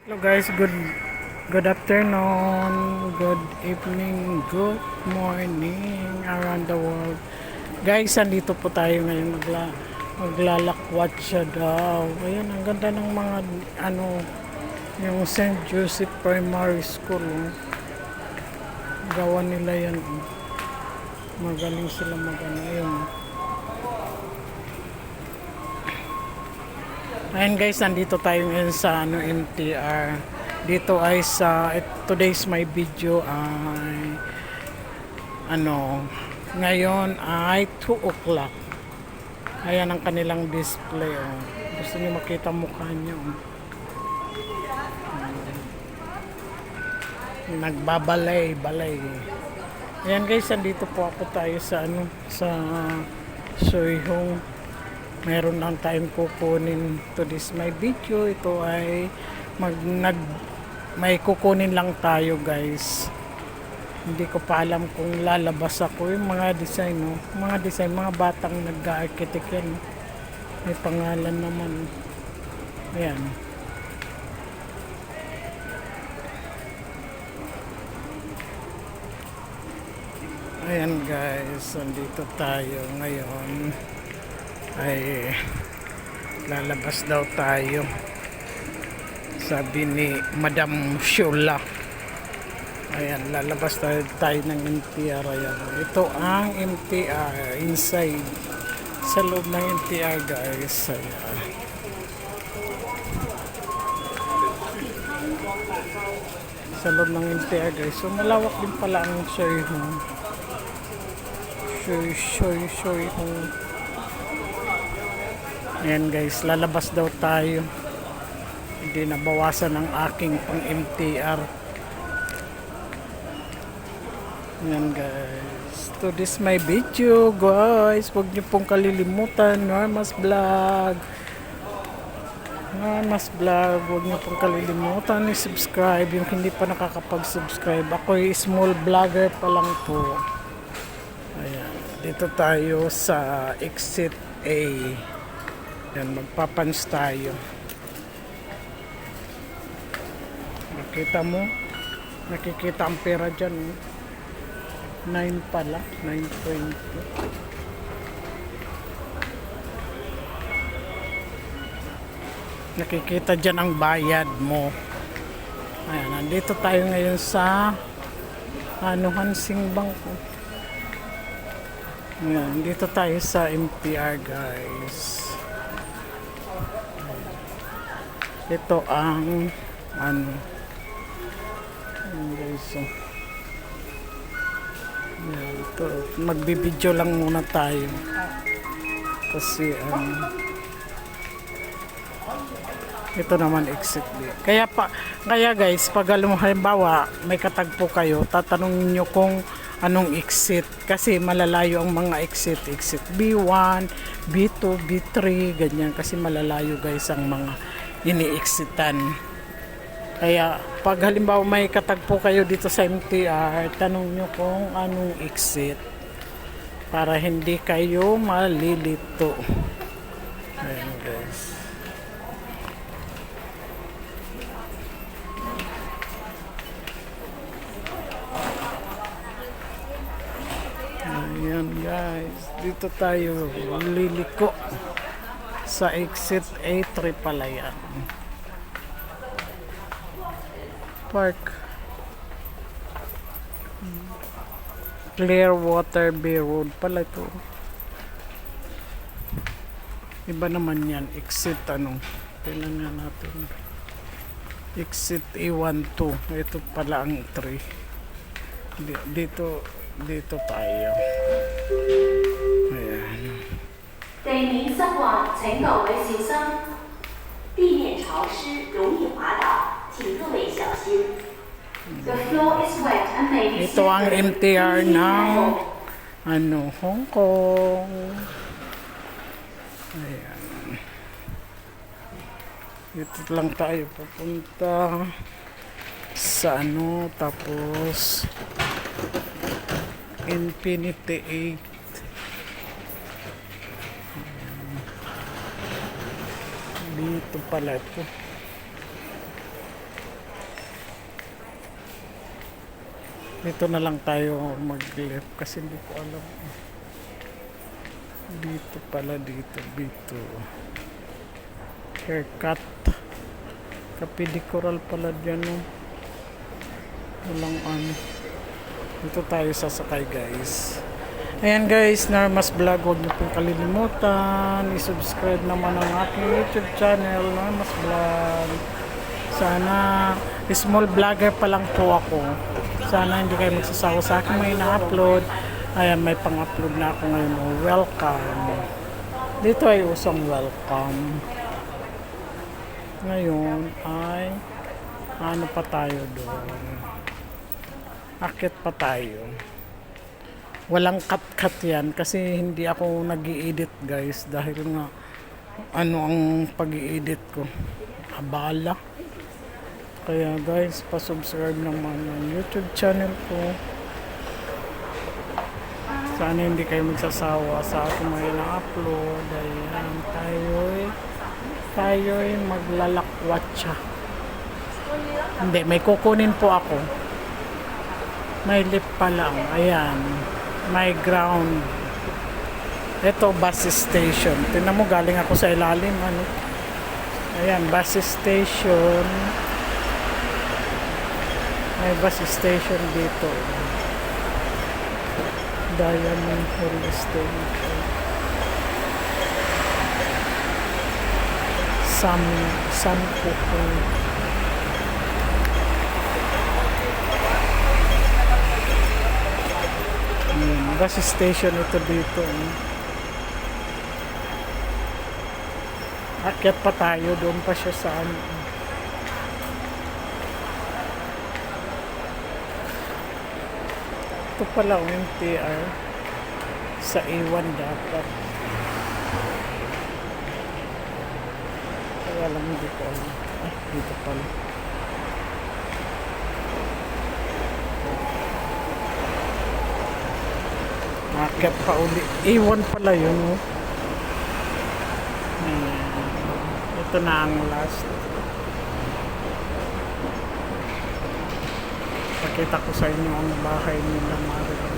Hello guys, good afternoon, good evening, good morning around the world. Guys, andito po tayo ngayon maglalakwat siya daw. Ayan, ang ganda ng mga yung St. Joseph Primary School. Oh. Gawa nila yan. Oh. Magaling sila yun. Ayan guys, nandito tayo ngayon sa MTR. Dito ay today's my video ay ngayon ay 2 o'clock. Ayan ang kanilang display. Oh. Gusto niyo makita mukha niyo. Nagbabalay. Ayan guys, nandito po ako tayo sa Soihong. Meron lang tayong kukunin to this my video. Ito ay may kukunin lang tayo guys. Hindi ko pa alam kung lalabas ako yung mga design, no? Mga batang nag-architect yan. May pangalan naman. Ayan. Ayan guys, nandito tayo ngayon. Ay lalabas daw tayo, sabi ni Madam Shula. Ayan, lalabas tayo ng MTR. Ayan. Ito ang MTR inside, sa loob ng MTR guys. Ayan. Sa loob ng MTR guys. So malawak din pala ang Soihong. Ayan guys, lalabas daw tayo. Hindi nabawasan ang aking pang MTR. Ayan guys, to this my video guys. Huwag niyo pong kalilimutan Normas Vlog. Huwag niyo pong kalilimutan i-subscribe yung hindi pa nakakapag-subscribe. Ako ay small vlogger pa lang po. Ayan, dito tayo sa exit A. Yan, magpapans tayo. Nakikita ang pera dyan. 9 pala, 9.20. Nakikita dyan ang bayad mo. Ayan, nandito tayo ngayon sa Hansing Bangko. Ayan, dito tayo sa MTR guys. Ito ang guys, ito, magbibideo lang muna tayo kasi ito naman exit B. Kaya guys, pag halimbawa may katagpo kayo, tatanungin nyo kung anong exit kasi malalayo ang mga exit B1, B2, B3 ganyan kasi malalayo guys ang mga ini-exitan. Kaya pag halimbawa may katagpo kayo dito sa MTR, tanong nyo kung anong exit para hindi kayo malilito. Ayan guys. Ayan guys, dito tayo liliko sa exit A3 pala yan. Park Clearwater Bay Road pala ito. Iba naman yan, exit tingnan nga natin, exit A12. Ito pala ang 3. Dito tayo. Ayan. 北冥三广请各位小心，地面潮湿，容易滑倒，请各位小心。The floor is wet and may be Ito ang MTR ng Hong Kong. Ayan. Dito lang tayo papunta sa tapos Infinity 8. Dito pala ito. Dito na lang tayo mag-left kasi hindi ko alam. Dito pala, dito. Haircut. Kapidikural pala dyan, no? Walang ano. Dito tayo sasakay, guys. Ayan, guys, Narmas Vlog. Huwag niyo pong kalilimutan. I-subscribe naman ang aking YouTube channel, Narmas Vlog. Sana, small vlogger pa lang po ako. Sana hindi kayo magsasawa sa akin may na-upload. Ayan, may pang-upload na ako ngayon. Welcome. Dito ay usang welcome. Ngayon ay ano pa tayo doon? Akit pa tayo. Walang cut-cut yan kasi hindi ako nag-i-edit, guys, dahil nga ano ang pag-i-edit ko, abala. Kaya guys, pa-subscribe naman ang YouTube channel ko. Sana hindi kayo magsasawa sa aking mga na-upload. Ayan, tayo'y maglalakwatsa. Hindi, may kukunin po ako. May lift pa lang. Ayan. May ground. Ito, bus station. Tingnan mo, galing ako sa ilalim. Ano? Ayan, bus station. May bus station dito. Diamond Hill Station. Sanpuko. Bus station ito dito. Akyat pa tayo, doon pa siya sa ano. Ito pala ang MTR sa A1 dapat. Kaya lang hindi ko alam. Dito pala. Akyat pa uli. A1 pala yun. Oh. Ito na ang last. Pakita ko sa inyo ang bahay nila, Mario.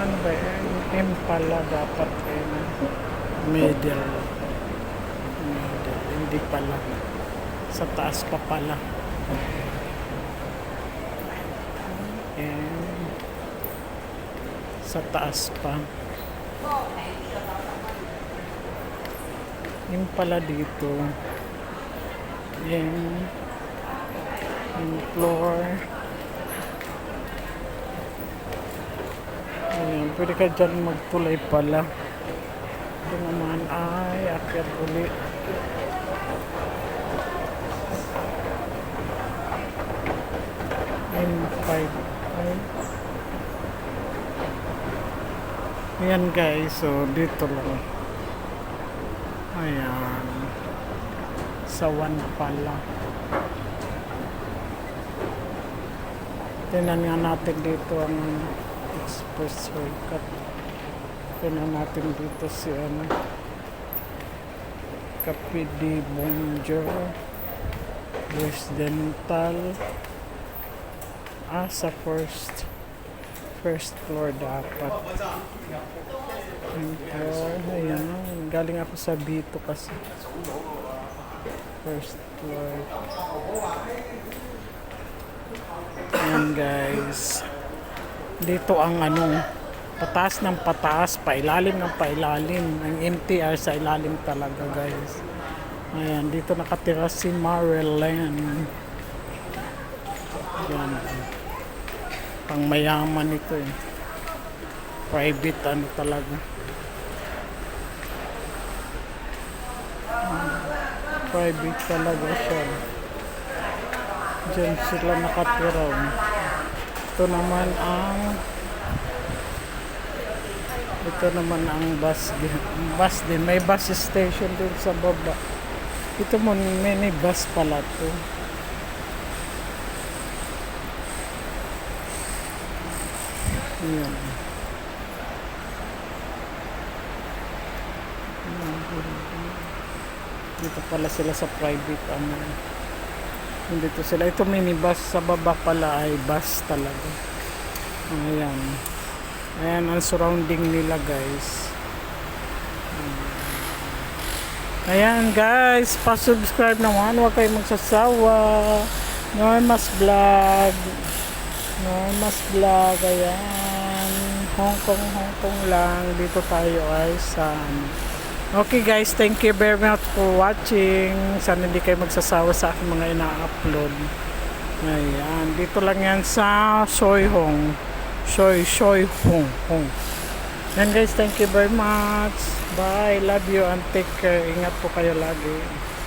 Ano ba yan? M pala dapat yan. Middle. Hindi pala. Sa taas pa pala. And sa taas pa. Yung pala dito. Yung floor. Ayan, pwede ka dyan magtulay pala. Ito naman ay akyat uli. M5. Ayan guys, so dito lang. Ayan. Sa 1 pala. Tingnan nga natin dito ang express haircut. Tingnan natin dito si ano. Kapidi Bonjour. Residential. Sa first floor dapat. Ayan, galing ako sa Bito kasi. First floor. Ayan guys. Dito ang ano, pataas ng pataas, pailalim ng pailalim. Ang MTR sa ilalim talaga guys. Ayan, dito nakatira si Marilyn. Ayan. Pang mayaman ito eh. Private ano talaga. Private talaga siya. Diyan sila nakatira. Ito naman ang bus din. May bus station din sa baba. Ito mo, mini bus pala to. Ayan. Dito pala sila sa private ano. Nandito sila. Ito minibus. Sa baba pala ay bus talaga. Ayan. Ayan ang surrounding nila guys. Ayan guys, pa-subscribe naman, huwag kayong magsasawa. Normas Vlog. Normas Vlog, ayan. Hong Kong lang. Dito tayo ay sa... Okay guys, thank you very much for watching. Sana hindi kayo magsasawa sa aking mga ina-upload. Ayan, dito lang yan sa Soy Hong. Soy Hong. And guys, thank you very much. Bye. Love you and take care. Ingat po kayo lagi.